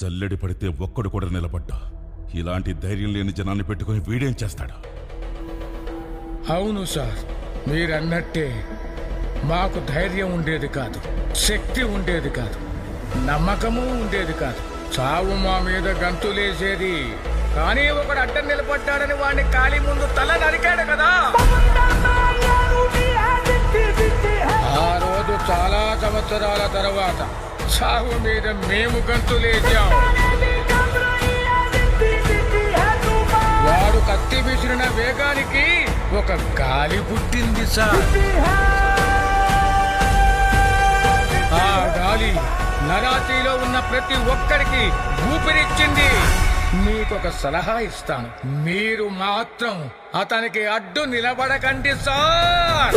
జల్లెడి పడితే ఒక్కడు కూడా నిలబడ్డా. ఇలాంటి ధైర్యం లేని జనాన్ని పెట్టుకుని వీడేం చేస్తాడు? అవును సార్, మీరన్నట్టే మాకు ధైర్యం ఉండేది కాదు, శక్తి ఉండేది కాదు, నమ్మకము ఉండేది కాదు. చావు మా మీద గంతులేసేది. కానీ ఒకడు అడ్డం నిలబడ్డాడని వాడిని ఖాళీ ముందు తల నరికాడు కదా. ఆ రోజు చాలా సంవత్సరాల తర్వాత చావు మీద మేము గంతులేసాం. వాడు కత్తి విసిరిన వేగానికి ఒక గాలి పుట్టింది సార్. ఆ గాలి నరాతిలో ఉన్న ప్రతి ఒక్కరికి ఊపిరిచ్చింది. మీకొక సలహా ఇస్తాను, మీరు మాత్రం అతనికి అడ్డు నిలబడకండి సార్.